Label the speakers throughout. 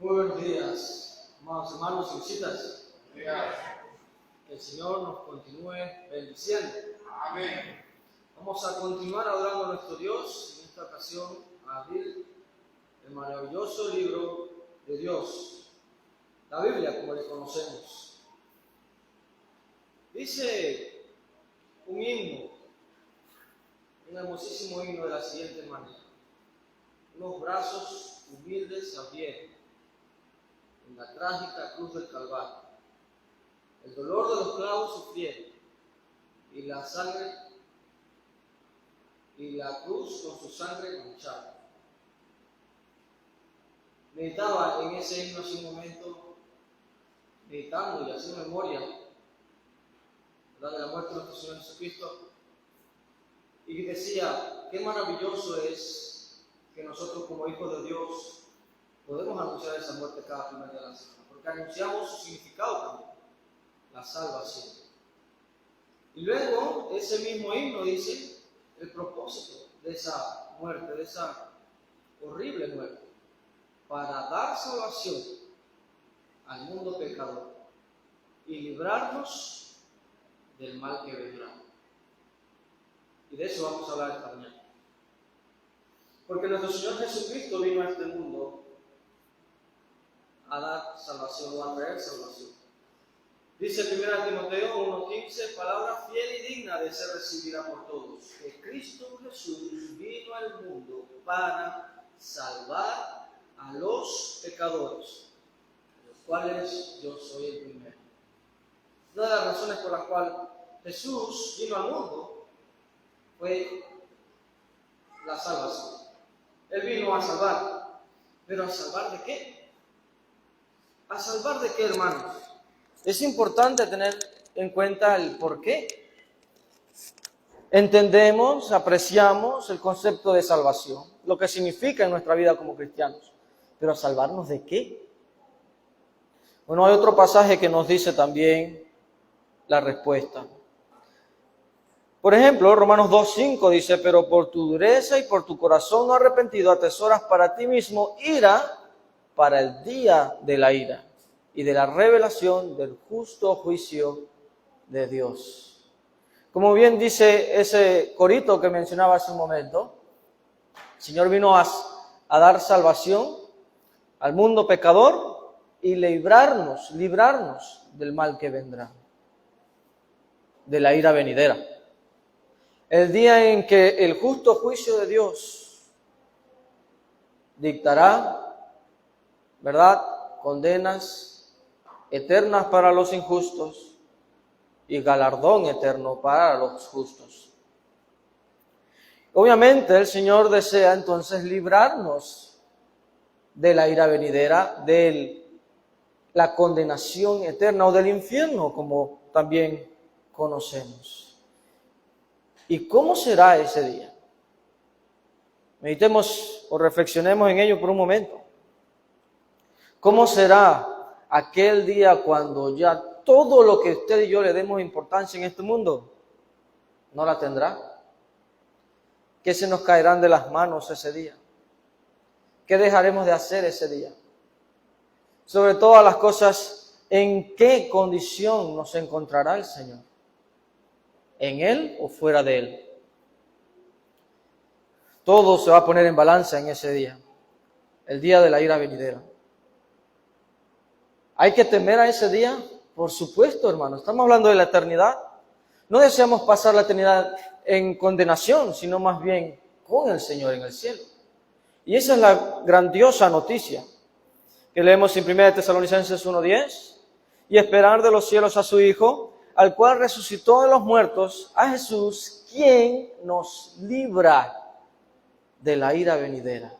Speaker 1: Muy buenos días, amados hermanos y visitas. Que el Señor nos continúe bendiciendo.
Speaker 2: Amén.
Speaker 1: Vamos a continuar adorando a nuestro Dios, en esta ocasión a abrir el maravilloso libro de Dios, la Biblia como le conocemos. Dice un himno, un hermosísimo himno de la siguiente manera: unos brazos humildes se abrieron en la trágica cruz del Calvario. El dolor de los clavos sufrieron, y la sangre y la cruz con su sangre manchada. Meditaba en ese himno hace un momento, meditando y haciendo memoria, ¿verdad?, de la muerte de nuestro Señor Jesucristo, y decía, qué maravilloso es que nosotros como hijos de Dios podemos anunciar esa muerte cada primer día de la semana, porque anunciamos su significado también, la salvación. Y luego ese mismo himno dice el propósito de esa muerte, de esa horrible muerte, para dar salvación al mundo pecador y librarnos del mal que vendrá. Y de eso vamos a hablar esta mañana. Porque nuestro Señor Jesucristo vino a este mundo a dar salvación o a traer salvación. Dice 1 Timoteo 1:15, palabra fiel y digna de ser recibida por todos, que Cristo Jesús vino al mundo para salvar a los pecadores, de los cuales yo soy el primero. Una de las razones por las cuales Jesús vino al mundo fue la salvación. Él vino a salvar, pero ¿a salvar de qué? ¿A salvar de qué, hermanos? Es importante tener en cuenta el por qué. Entendemos, apreciamos el concepto de salvación, lo que significa en nuestra vida como cristianos. Pero ¿a salvarnos de qué? Bueno, hay otro pasaje que nos dice también la respuesta. Por ejemplo, Romanos 2:5 dice, pero por tu dureza y por tu corazón no arrepentido atesoras para ti mismo ira para el día de la ira y de la revelación del justo juicio de Dios. Como bien dice ese corito que mencionaba hace un momento, el Señor vino a dar salvación al mundo pecador y librarnos del mal que vendrá, de la ira venidera. El día en que el justo juicio de Dios dictará, ¿verdad?, condenas eternas para los injustos y galardón eterno para los justos. Obviamente el Señor desea entonces librarnos de la ira venidera, de la condenación eterna o del infierno, como también conocemos. ¿Y cómo será ese día? Meditemos o reflexionemos en ello por un momento. ¿Cómo será aquel día cuando ya todo lo que usted y yo le demos importancia en este mundo no la tendrá? ¿Qué se nos caerán de las manos ese día? ¿Qué dejaremos de hacer ese día? Sobre todas las cosas, ¿en qué condición nos encontrará el Señor? ¿En Él o fuera de Él? Todo se va a poner en balanza en ese día, el día de la ira venidera. ¿Hay que temer a ese día? Por supuesto, hermano. Estamos hablando de la eternidad. No deseamos pasar la eternidad en condenación, sino más bien con el Señor en el cielo. Y esa es la grandiosa noticia que leemos en 1 Tesalonicenses 1:10. Y esperar de los cielos a su Hijo, al cual resucitó de los muertos, a Jesús, quien nos libra de la ira venidera.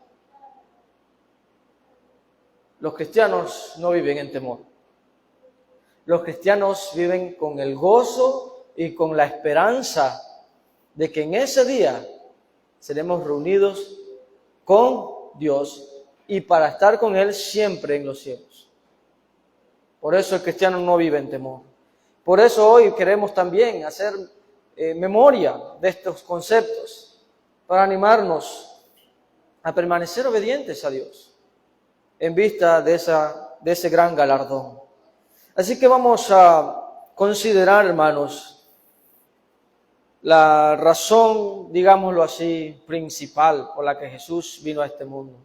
Speaker 1: Los cristianos no viven en temor. Los cristianos viven con el gozo y con la esperanza de que en ese día seremos reunidos con Dios y para estar con Él siempre en los cielos. Por eso el cristiano no vive en temor. Por eso hoy queremos también hacer memoria de estos conceptos para animarnos a permanecer obedientes a Dios en vista de ese gran galardón. Así que vamos a considerar, hermanos, la razón, digámoslo así, principal por la que Jesús vino a este mundo.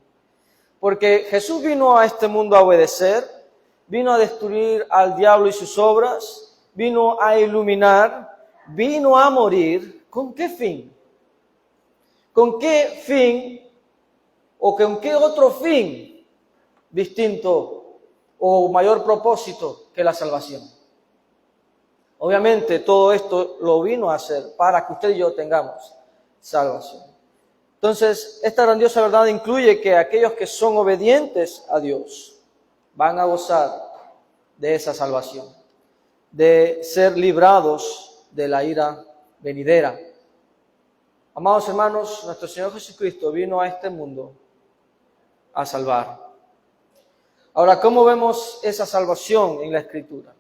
Speaker 1: Porque Jesús vino a este mundo a obedecer, vino a destruir al diablo y sus obras, vino a iluminar, vino a morir. ¿Con qué fin? ¿Con qué fin o con qué otro fin distinto o mayor propósito que la salvación? Obviamente todo esto lo vino a hacer para que usted y yo tengamos salvación. Entonces, esta grandiosa verdad incluye que aquellos que son obedientes a Dios van a gozar de esa salvación, de ser librados de la ira venidera. Amados hermanos, nuestro Señor Jesucristo vino a este mundo a salvar. Ahora, ¿cómo vemos esa salvación en la Escritura?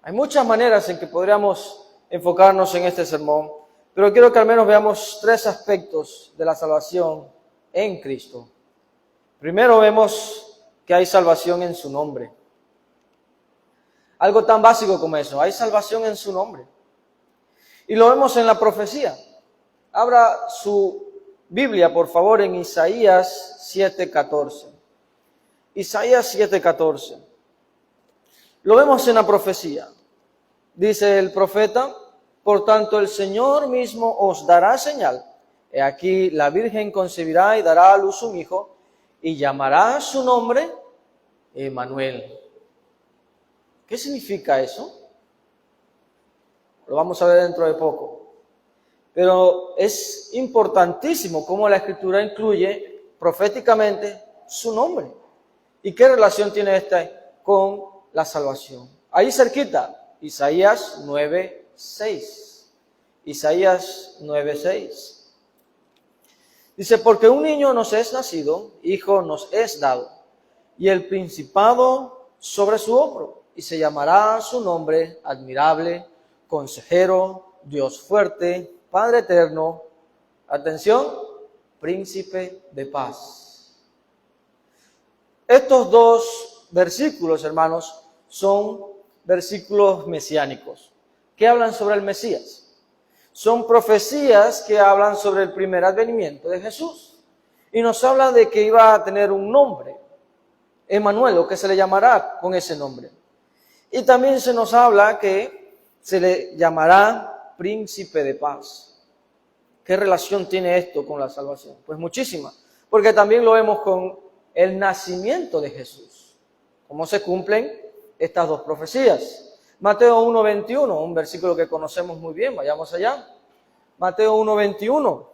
Speaker 1: Hay muchas maneras en que podríamos enfocarnos en este sermón, pero quiero que al menos veamos 3 aspectos de la salvación en Cristo. Primero vemos que hay salvación en su nombre. Algo tan básico como eso, hay salvación en su nombre. Y lo vemos en la profecía. Abra su Biblia, por favor, en Isaías 7:14. Isaías 7:14. Lo vemos en la profecía. Dice el profeta: por tanto el Señor mismo os dará señal. He aquí la Virgen concebirá y dará a luz un hijo, y llamará su nombre Emmanuel. ¿Qué significa eso? Lo vamos a ver dentro de poco. Pero es importantísimo cómo la Escritura incluye proféticamente su nombre. ¿Y qué relación tiene esta con la salvación? Ahí cerquita, Isaías 9:6. Isaías 9:6. Dice: porque un niño nos es nacido, hijo nos es dado, y el principado sobre su hombro, y se llamará su nombre admirable, consejero, Dios fuerte, Padre eterno, atención, príncipe de paz. Estos 2 versículos, hermanos, son versículos mesiánicos que hablan sobre el Mesías. Son profecías que hablan sobre el primer advenimiento de Jesús. Y nos habla de que iba a tener un nombre, Emmanuel, o que se le llamará con ese nombre. Y también se nos habla que se le llamará príncipe de paz. ¿Qué relación tiene esto con la salvación? Pues muchísima, porque también lo vemos con el nacimiento de Jesús. ¿Cómo se cumplen estas 2 profecías? Mateo 1:21, un versículo que conocemos muy bien, vayamos allá. Mateo 1:21.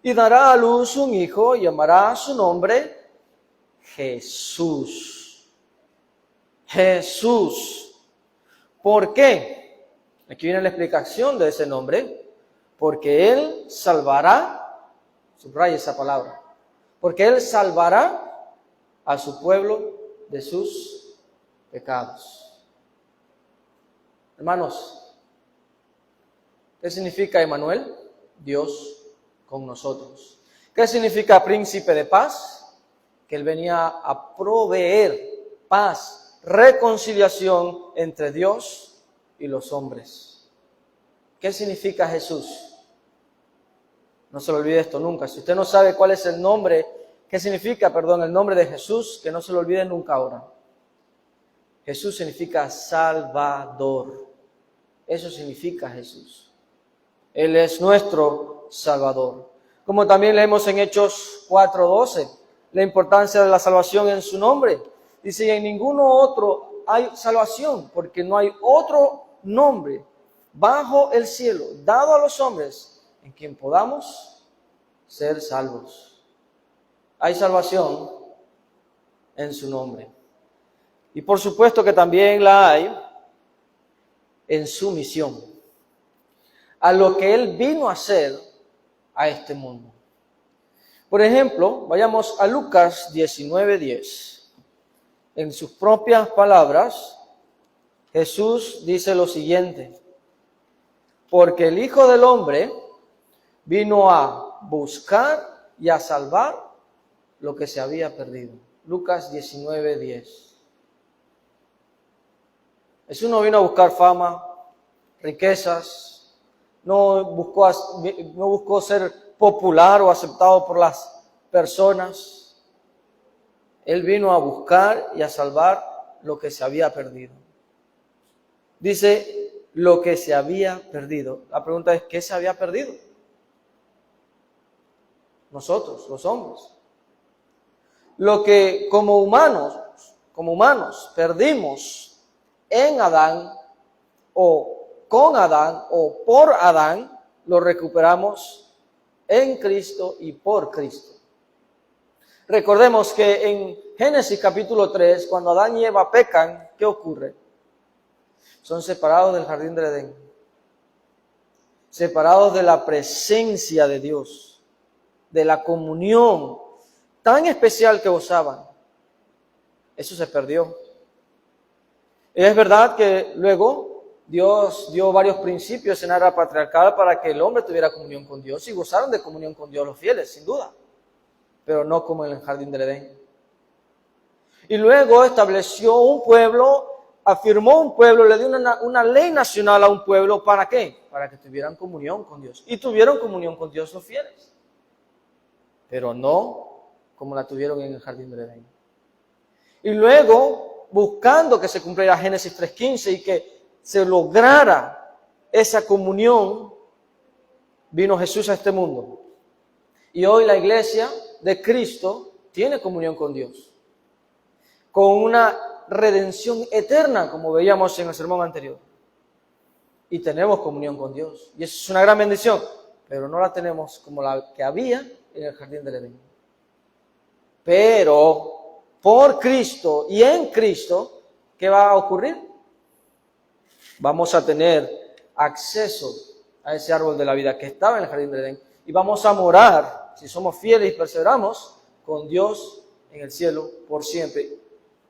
Speaker 1: Y dará a luz un hijo, y llamará su nombre Jesús. Jesús. ¿Por qué? Aquí viene la explicación de ese nombre. Porque Él salvará, subraya esa palabra, porque Él salvará a su pueblo de sus pecados. Hermanos, ¿qué significa Emmanuel? Dios con nosotros. ¿Qué significa príncipe de paz? Que Él venía a proveer paz, reconciliación entre Dios y los hombres. ¿Qué significa Jesús? No se lo olvide esto nunca. Si usted no sabe cuál es el nombre, qué significa, el nombre de Jesús, que no se lo olvide nunca ahora. Jesús significa Salvador. Eso significa Jesús. Él es nuestro Salvador. Como también leemos en Hechos 4:12, la importancia de la salvación en su nombre. Dice: y en ninguno otro hay salvación, porque no hay otro nombre bajo el cielo dado a los hombres en quien podamos ser salvos. Hay salvación en su nombre. Y por supuesto que también la hay en su misión, a lo que Él vino a hacer a este mundo. Por ejemplo, vayamos a Lucas 19:10. En sus propias palabras, Jesús dice lo siguiente: porque el Hijo del Hombre vino a buscar y a salvar lo que se había perdido. Lucas 19:10. Jesús no vino a buscar fama, riquezas, no buscó ser popular o aceptado por las personas. Él vino a buscar y a salvar lo que se había perdido. Dice lo que se había perdido. La pregunta es, ¿qué se había perdido? Nosotros, los hombres. Lo que como humanos perdimos en Adán o con Adán o por Adán, lo recuperamos en Cristo y por Cristo. Recordemos que en Génesis capítulo 3, cuando Adán y Eva pecan, ¿qué ocurre? Son separados del jardín del Edén, separados de la presencia de Dios, de la comunión tan especial que gozaban. Eso se perdió. Y es verdad que luego Dios dio varios principios en la era patriarcal para que el hombre tuviera comunión con Dios, y gozaron de comunión con Dios los fieles, sin duda, pero no como en el jardín del Edén. Y luego estableció un pueblo, afirmó un pueblo, le dio una ley nacional a un pueblo. ¿Para qué? Para que tuvieran comunión con Dios. Y tuvieron comunión con Dios los fieles, pero no como la tuvieron en el jardín del Edén. Y luego, buscando que se cumpliera Génesis 3:15 y que se lograra esa comunión, vino Jesús a este mundo. Y hoy la iglesia de Cristo tiene comunión con Dios, con una redención eterna, como veíamos en el sermón anterior. Y tenemos comunión con Dios. Y eso es una gran bendición, pero no la tenemos como la que había en el jardín del Edén. Pero por Cristo y en Cristo, ¿qué va a ocurrir? Vamos a tener acceso a ese árbol de la vida que estaba en el jardín del Edén, y vamos a morar, si somos fieles y perseveramos, con Dios en el cielo por siempre,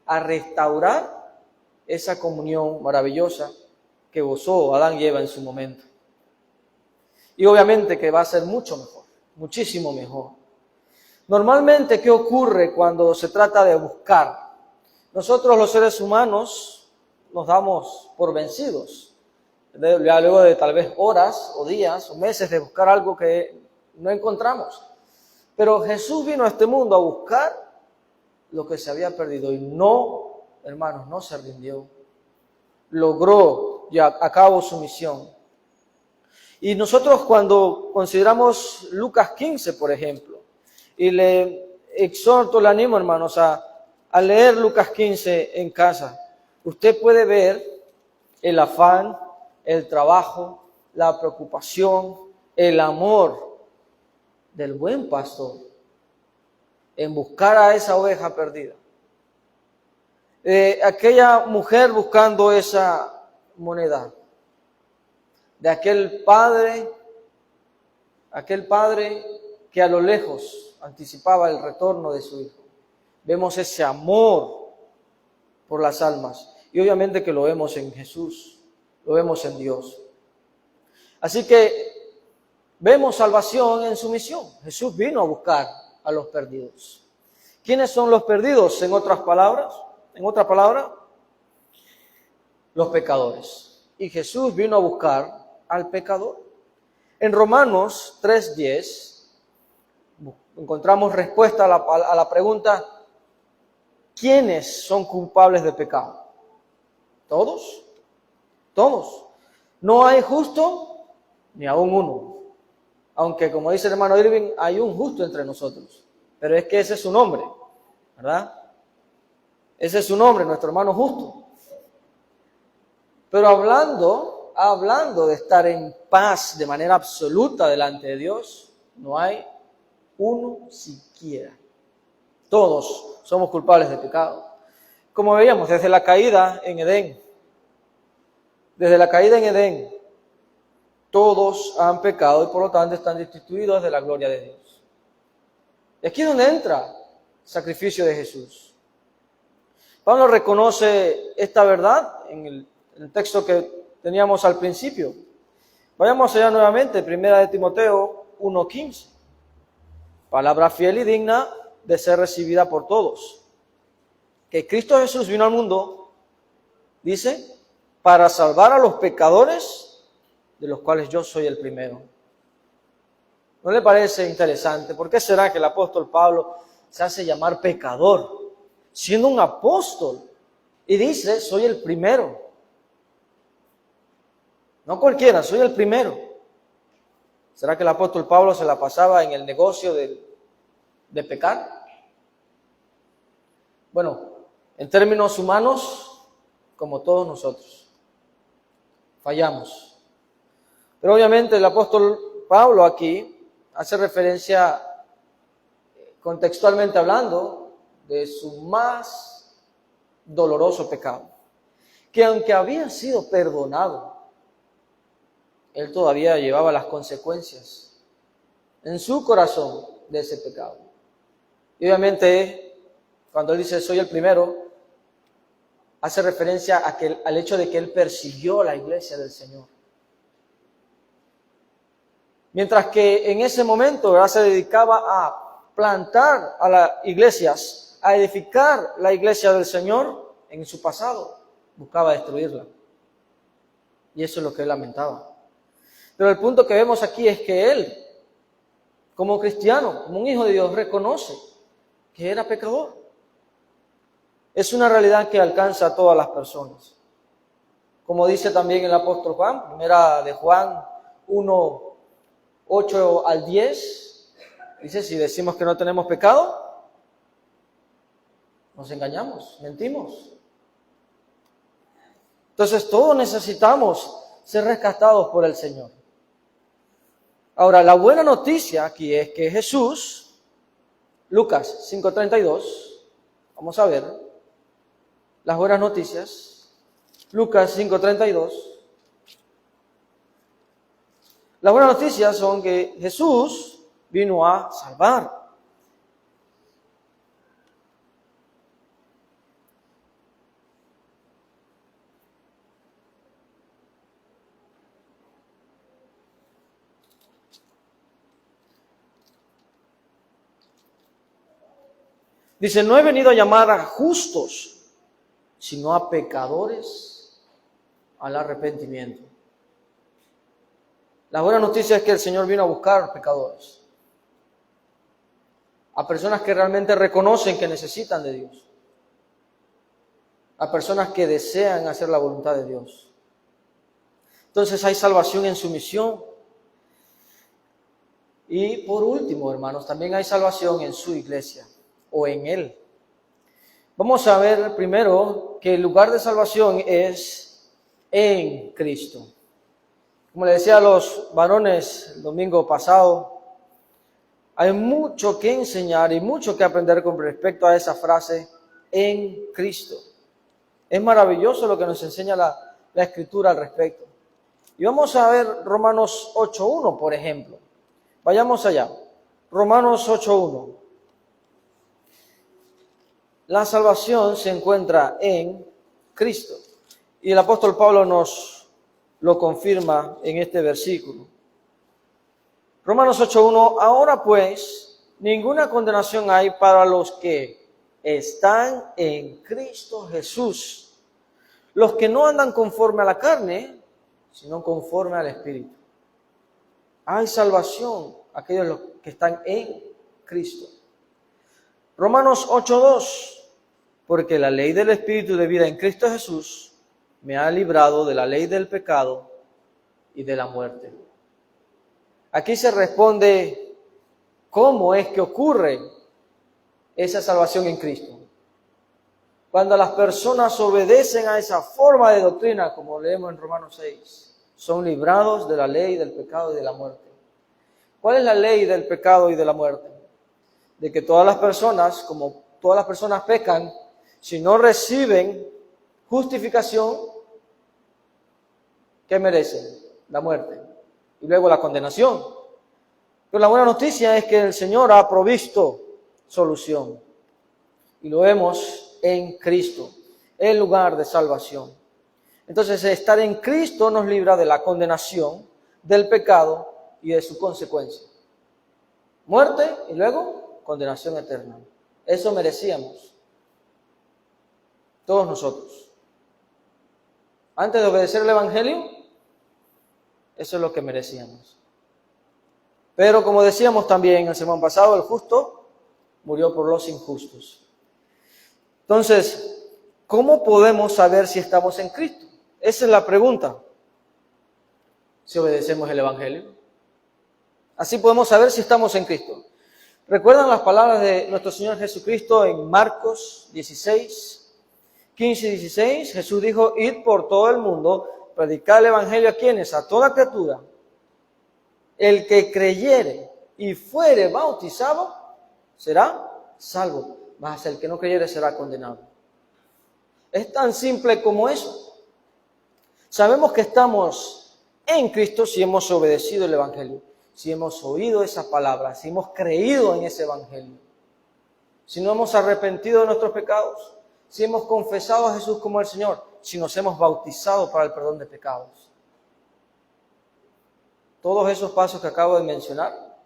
Speaker 1: a restaurar esa comunión maravillosa que gozó Adán y Eva en su momento. Y obviamente que va a ser mucho mejor, muchísimo mejor. Normalmente, ¿qué ocurre cuando se trata de buscar? Nosotros los seres humanos nos damos por vencidos, ya luego de tal vez horas o días o meses de buscar algo que no encontramos. Pero Jesús vino a este mundo a buscar lo que se había perdido y no, hermanos, no se rindió. Logró ya a cabo su misión. Y nosotros cuando consideramos Lucas 15, por ejemplo, y le exhorto, le animo, hermanos, a leer Lucas 15 en casa, usted puede ver el afán, el trabajo, la preocupación, el amor del buen pastor en buscar a esa oveja perdida. Aquella mujer buscando esa moneda, de aquel padre que a lo lejos anticipaba el retorno de su hijo. Vemos ese amor por las almas, y obviamente que lo vemos en Jesús, lo vemos en Dios. Así que vemos salvación en su misión. Jesús vino a buscar a los perdidos. ¿Quiénes son los perdidos? En otra palabra, los pecadores. Y Jesús vino a buscar al pecador. En Romanos 3:10 encontramos respuesta a la pregunta: ¿quiénes son culpables de pecado? ¿Todos? Todos. No hay justo ni aún uno. Aunque, como dice el hermano Irving, hay un justo entre nosotros. Pero es que ese es su nombre, ¿verdad? Ese es su nombre, nuestro hermano justo. Pero hablando de estar en paz de manera absoluta delante de Dios, no hay uno siquiera. Todos somos culpables de pecado. Como veíamos, desde la caída en Edén, todos han pecado y por lo tanto están destituidos de la gloria de Dios. Y aquí es donde entra el sacrificio de Jesús. Pablo reconoce esta verdad en el texto que teníamos al principio. Vayamos allá nuevamente, 1 de Timoteo 1:15. Palabra fiel y digna de ser recibida por todos. Que Cristo Jesús vino al mundo, dice, para salvar a los pecadores, de los cuales yo soy el primero. ¿No le parece interesante? ¿Por qué será que el apóstol Pablo se hace llamar pecador, siendo un apóstol? Y dice, soy el primero. No cualquiera, soy el primero. ¿Será que el apóstol Pablo se la pasaba en el negocio de pecar? Bueno, en términos humanos, como todos nosotros, fallamos. Pero obviamente el apóstol Pablo aquí hace referencia, contextualmente hablando, de su más doloroso pecado, que aunque había sido perdonado, él todavía llevaba las consecuencias en su corazón de ese pecado. Y obviamente, cuando él dice soy el primero, hace referencia al hecho de que él persiguió la iglesia del Señor. Mientras que en ese momento, ¿verdad?, se dedicaba a plantar a las iglesias, a edificar la iglesia del Señor, en su pasado buscaba destruirla. Y eso es lo que él lamentaba. Pero el punto que vemos aquí es que él, como cristiano, como un hijo de Dios, reconoce que era pecador. Es una realidad que alcanza a todas las personas. Como dice también el apóstol Juan, primera de Juan 1, 8 al 10, dice, si decimos que no tenemos pecado, nos engañamos, mentimos. Entonces todos necesitamos ser rescatados por el Señor. Ahora, la buena noticia aquí es que Jesús, Lucas 5:32, vamos a ver las buenas noticias, Lucas 5:32. Las buenas noticias son que Jesús vino a salvar. Dice, no he venido a llamar a justos, sino a pecadores al arrepentimiento. La buena noticia es que el Señor vino a buscar pecadores, a personas que realmente reconocen que necesitan de Dios, a personas que desean hacer la voluntad de Dios. Entonces hay salvación en su misión. Y por último, hermanos, también hay salvación en su iglesia o en Él. Vamos a ver primero que el lugar de salvación es en Cristo. Como le decía a los varones el domingo pasado, hay mucho que enseñar y mucho que aprender con respecto a esa frase, en Cristo. Es maravilloso lo que nos enseña la Escritura al respecto. Y vamos a ver Romanos 8:1, por ejemplo. Vayamos allá. Romanos 8:1. La salvación se encuentra en Cristo. Y el apóstol Pablo nos lo confirma en este versículo. Romanos 8:1, ahora pues, ninguna condenación hay para los que están en Cristo Jesús, los que no andan conforme a la carne, sino conforme al Espíritu. Hay salvación a aquellos que están en Cristo. Romanos 8:2, porque la ley del Espíritu de vida en Cristo Jesús me ha librado de la ley del pecado y de la muerte. Aquí se responde cómo es que ocurre esa salvación en Cristo. Cuando las personas obedecen a esa forma de doctrina, como leemos en Romanos 6, son librados de la ley del pecado y de la muerte. ¿Cuál es la ley del pecado y de la muerte? De que todas las personas, como todas las personas pecan, si no reciben justificación, ¿qué merecen? La muerte y luego la condenación. Pero la buena noticia es que el Señor ha provisto solución y lo vemos en Cristo, el lugar de salvación. Entonces, estar en Cristo nos libra de la condenación, del pecado y de su consecuencia. Muerte y luego condenación eterna. Eso merecíamos. Todos nosotros. Antes de obedecer el Evangelio, eso es lo que merecíamos. Pero como decíamos también el sermón pasado, el justo murió por los injustos. Entonces, ¿cómo podemos saber si estamos en Cristo? Esa es la pregunta. Si obedecemos el Evangelio. Así podemos saber si estamos en Cristo. ¿Recuerdan las palabras de nuestro Señor Jesucristo en Marcos 16, 15 y 16? Jesús dijo, id por todo el mundo, predicad el Evangelio a quienes, a toda criatura. El que creyere y fuere bautizado será salvo, mas el que no creyere será condenado. Es tan simple como eso. Sabemos que estamos en Cristo si hemos obedecido el Evangelio, si hemos oído esas palabras, si hemos creído en ese Evangelio, si no hemos arrepentido de nuestros pecados, si hemos confesado a Jesús como el Señor, si nos hemos bautizado para el perdón de pecados. Todos esos pasos que acabo de mencionar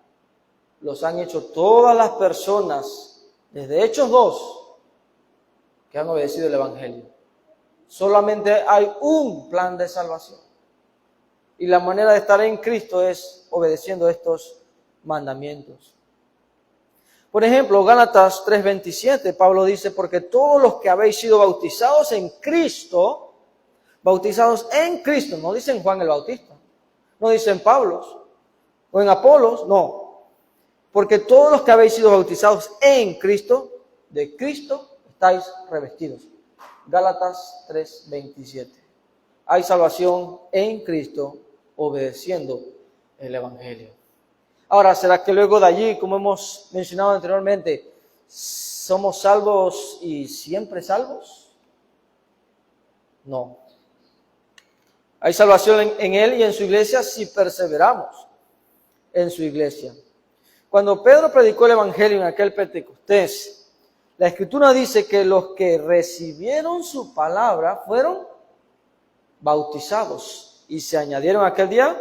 Speaker 1: los han hecho todas las personas, desde Hechos 2, que han obedecido el Evangelio. Solamente hay un plan de salvación. Y la manera de estar en Cristo es obedeciendo estos mandamientos. Por ejemplo, Gálatas 3:27, Pablo dice, porque todos los que habéis sido bautizados en Cristo, no dicen Juan el Bautista, no dicen Pablo o en Apolos, no. Porque todos los que habéis sido bautizados en Cristo, de Cristo estáis revestidos. Gálatas 3:27. Hay salvación en Cristo obedeciendo el Evangelio. Ahora, ¿será que luego de allí, como hemos mencionado anteriormente, somos salvos y siempre salvos? No. Hay salvación en Él y en su iglesia si perseveramos en su iglesia. Cuando Pedro predicó el Evangelio en aquel Pentecostés, la Escritura dice que los que recibieron su palabra fueron bautizados y se añadieron aquel día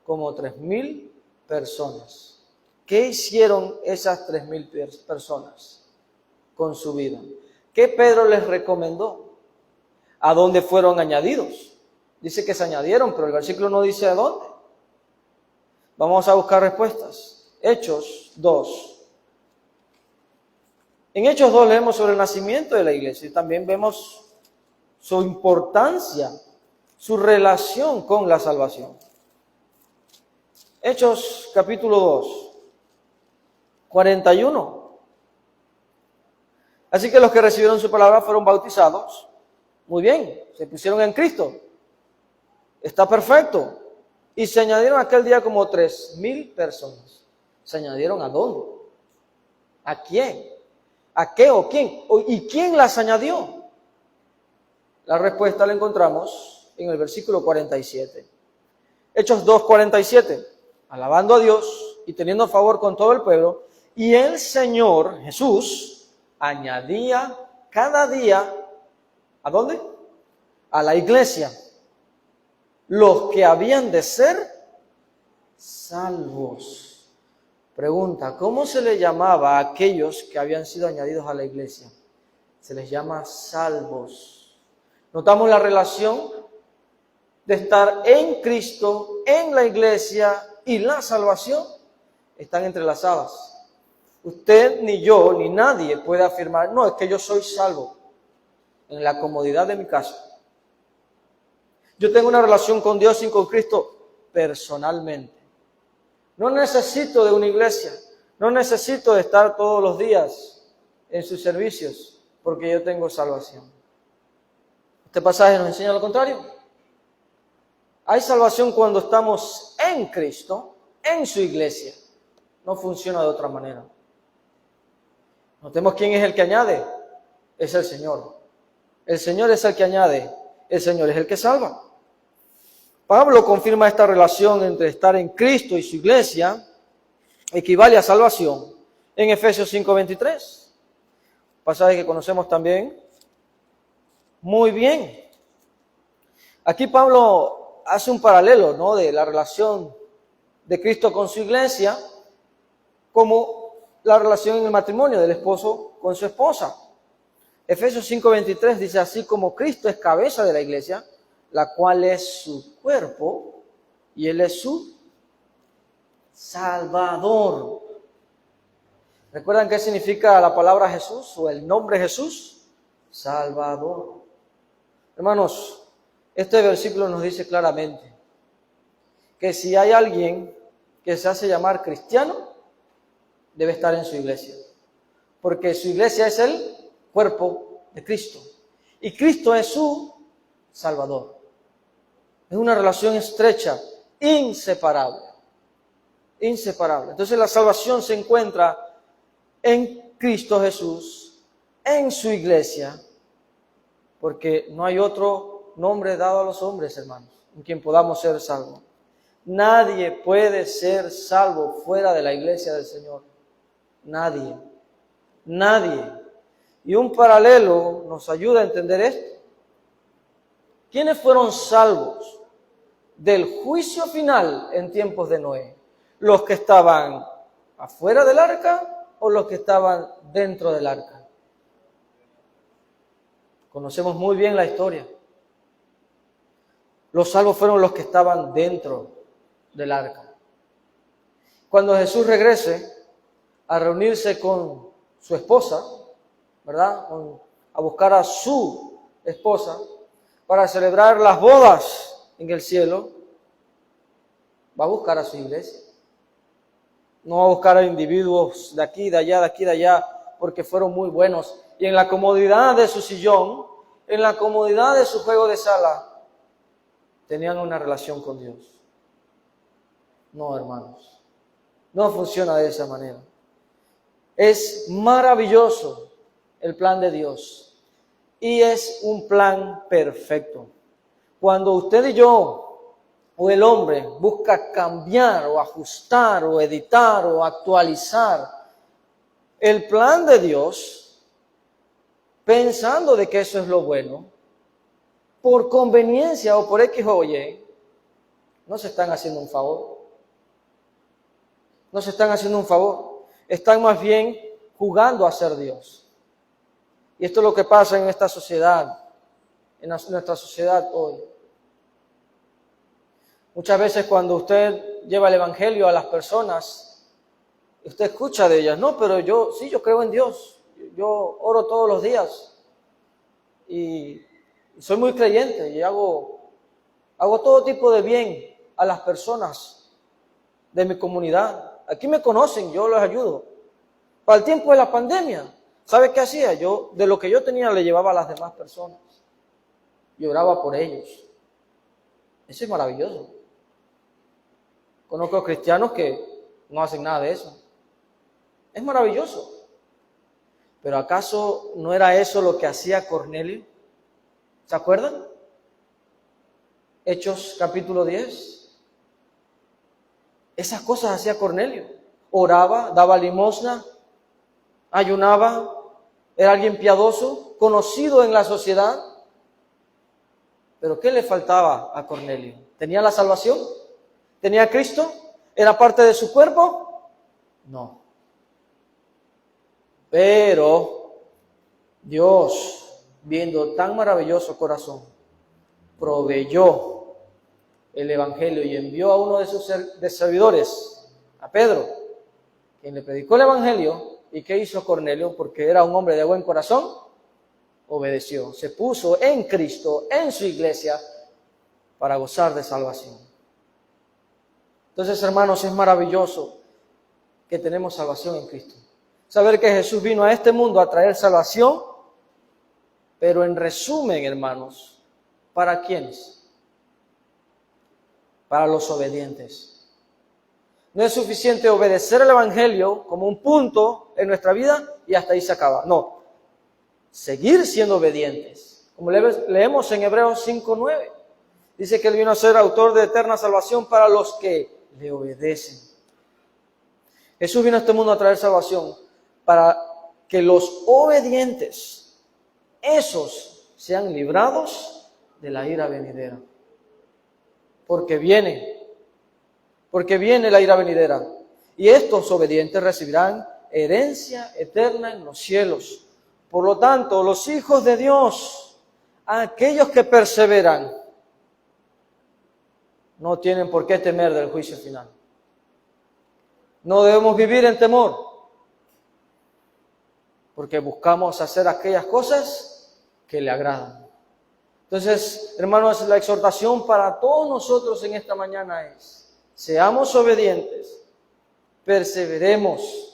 Speaker 1: como 3,000 personas. ¿Qué hicieron esas 3,000 personas con su vida? ¿Qué Pedro les recomendó? ¿A dónde fueron añadidos? Dice que se añadieron, pero el versículo no dice a dónde. Vamos a buscar respuestas. Hechos 2. En Hechos 2 leemos sobre el nacimiento de la iglesia y también vemos su importancia, su relación con la salvación. Hechos capítulo 2, 41. Así que los que recibieron su palabra fueron bautizados. Muy bien, se pusieron en Cristo. Está perfecto. Y se añadieron aquel día como 3,000 personas. ¿Se añadieron a dónde? ¿A quién? ¿A qué o quién? ¿Y quién las añadió? La respuesta la encontramos en el versículo 47. Hechos 2:47. Alabando a Dios y teniendo favor con todo el pueblo, y el Señor Jesús añadía cada día, ¿a dónde? A la iglesia, los que habían de ser salvos. Pregunta, ¿cómo se le llamaba a aquellos que habían sido añadidos a la iglesia? Se les llama salvos. Notamos la relación de estar en Cristo, en la iglesia y la salvación están entrelazadas. Usted, ni yo, ni nadie puede afirmar, no, es que yo soy salvo en la comodidad de mi casa. Yo tengo una relación con Dios y con Cristo personalmente. No necesito de una iglesia, no necesito de estar todos los días en sus servicios, porque yo tengo salvación. Este pasaje nos enseña lo contrario. Hay salvación cuando estamos en Cristo, en su iglesia. No funciona de otra manera. Notemos quién es el que añade. Es el Señor. El Señor es el que añade. El Señor es el que salva. Pablo confirma esta relación entre estar en Cristo y su iglesia, equivale a salvación, en Efesios 5:23. Pasaje que conocemos también muy bien. Aquí Pablo hace un paralelo, ¿no?, de la relación de Cristo con su iglesia, como la relación en el matrimonio del esposo con su esposa. Efesios 5:23 dice, así como Cristo es cabeza de la iglesia, la cual es su cuerpo, y Él es su Salvador. ¿Recuerdan qué significa la palabra Jesús o el nombre Jesús? Salvador. Hermanos, este versículo nos dice claramente que si hay alguien que se hace llamar cristiano, debe estar en su iglesia. Porque su iglesia es el cuerpo de Cristo. Y Cristo es su Salvador. Es una relación estrecha, inseparable. Inseparable. Entonces la salvación se encuentra en Cristo Jesús, en su iglesia, porque no hay otro nombre dado a los hombres, hermanos, en quien podamos ser salvos. Nadie puede ser salvo fuera de la iglesia del Señor. Nadie. Nadie. Y un paralelo nos ayuda a entender esto. ¿Quiénes fueron salvos del juicio final en tiempos de Noé? ¿Los que estaban afuera del arca o los que estaban dentro del arca? Conocemos muy bien la historia. Los salvos fueron los que estaban dentro del arca. Cuando Jesús regrese a reunirse con su esposa, ¿verdad? A buscar a su esposa para celebrar las bodas en el cielo, va a buscar a su iglesia. No va a buscar a individuos de aquí, de allá, de aquí, de allá, porque fueron muy buenos. Y en la comodidad de su sillón, en la comodidad de su juego de sala, tenían una relación con Dios. No, hermanos, no funciona de esa manera. Es maravilloso el plan de Dios y es un plan perfecto. Cuando usted y yo o el hombre busca cambiar o ajustar o editar o actualizar el plan de Dios, pensando de que eso es lo bueno, por conveniencia o por X o Y, no se están haciendo un favor. No se están haciendo un favor. Están más bien jugando a ser Dios. Y esto es lo que pasa en esta sociedad, en nuestra sociedad hoy. Muchas veces cuando usted lleva el evangelio a las personas, usted escucha de ellas, no, pero yo creo en Dios, yo oro todos los días y soy muy creyente y hago todo tipo de bien a las personas de mi comunidad. Aquí me conocen, yo los ayudo. Para el tiempo de la pandemia, ¿sabe qué hacía? Yo, de lo que yo tenía, le llevaba a las demás personas. Y oraba por ellos. Eso es maravilloso. Conozco cristianos que no hacen nada de eso. Es maravilloso. Pero ¿acaso no era eso lo que hacía Cornelio? ¿Se acuerdan? Hechos capítulo 10. Esas cosas hacía Cornelio. Oraba, daba limosna, ayunaba, era alguien piadoso, conocido en la sociedad. Pero ¿qué le faltaba a Cornelio? ¿Tenía la salvación? ¿Tenía a Cristo? ¿Era parte de su cuerpo? No. Pero Dios, viendo tan maravilloso corazón, proveyó el evangelio y envió a uno de sus servidores, a Pedro, quien le predicó el evangelio. ¿Y qué hizo Cornelio? Porque era un hombre de buen corazón, obedeció, se puso en Cristo, en su iglesia, para gozar de salvación. Entonces, hermanos, es maravilloso que tenemos salvación en Cristo. Saber que Jesús vino a este mundo a traer salvación, pero en resumen, hermanos, ¿para quiénes? Para los obedientes. No es suficiente obedecer el evangelio como un punto en nuestra vida y hasta ahí se acaba. No, seguir siendo obedientes. Como leemos en Hebreos 5:9, dice que Él vino a ser autor de eterna salvación para los que le obedecen. Jesús vino a este mundo a traer salvación para que los obedientes, esos, sean librados de la ira venidera. Porque viene la ira venidera. Y estos obedientes recibirán herencia eterna en los cielos. Por lo tanto, los hijos de Dios, aquellos que perseveran, no tienen por qué temer del juicio final. No debemos vivir en temor, porque buscamos hacer aquellas cosas que le agradan. Entonces, hermanos, la exhortación para todos nosotros en esta mañana es: seamos obedientes, perseveremos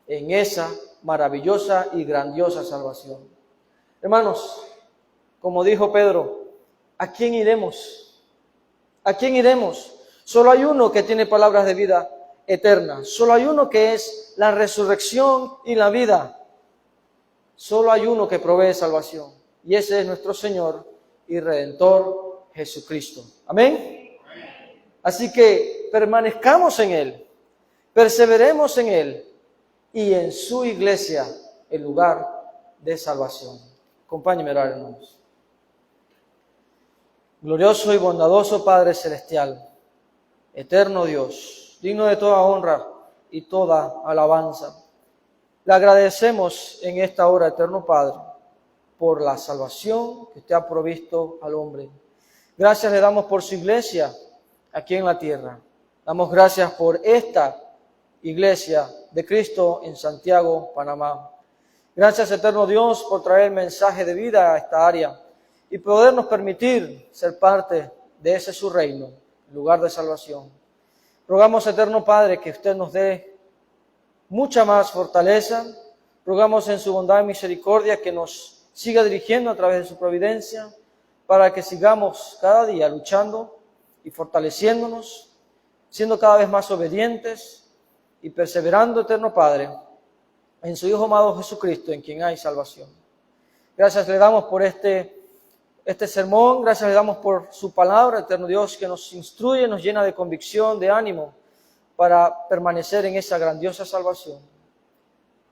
Speaker 1: en esa maravillosa y grandiosa salvación. Hermanos, como dijo Pedro, ¿a quién iremos? ¿A quién iremos? Solo hay uno que tiene palabras de vida eterna. Solo hay uno que es la resurrección y la vida. Solo hay uno que provee salvación. Y ese es nuestro Señor y Redentor Jesucristo. Amén. Así que permanezcamos en Él, perseveremos en Él y en su iglesia, el lugar de salvación. Acompáñenme a orar, hermanos. Glorioso y bondadoso Padre Celestial, eterno Dios, digno de toda honra y toda alabanza, le agradecemos en esta hora, eterno Padre, por la salvación que usted ha provisto al hombre. Gracias le damos por su iglesia aquí en la tierra. Damos gracias por esta iglesia de Cristo en Santiago, Panamá. Gracias, eterno Dios, por traer el mensaje de vida a esta área y podernos permitir ser parte de ese su reino, lugar de salvación. Rogamos, eterno Padre, que usted nos dé mucha más fortaleza. Rogamos en su bondad y misericordia que nos siga dirigiendo a través de su providencia para que sigamos cada día luchando y fortaleciéndonos, siendo cada vez más obedientes y perseverando, eterno Padre, en su Hijo amado Jesucristo, en quien hay salvación. Gracias le damos por este sermón, gracias le damos por su palabra, eterno Dios, que nos instruye, nos llena de convicción, de ánimo, para permanecer en esa grandiosa salvación.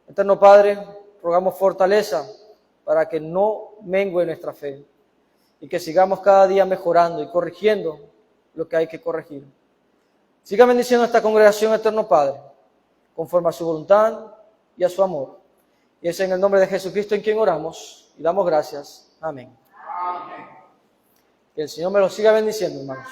Speaker 1: Eterno Padre, rogamos fortaleza para que no mengue nuestra fe y que sigamos cada día mejorando y corrigiendo lo que hay que corregir. Siga bendiciendo a esta congregación, eterno Padre, conforme a su voluntad y a su amor. Y es en el nombre de Jesucristo en quien oramos y damos gracias. Amén. Amén. Que el Señor me lo siga bendiciendo, hermanos.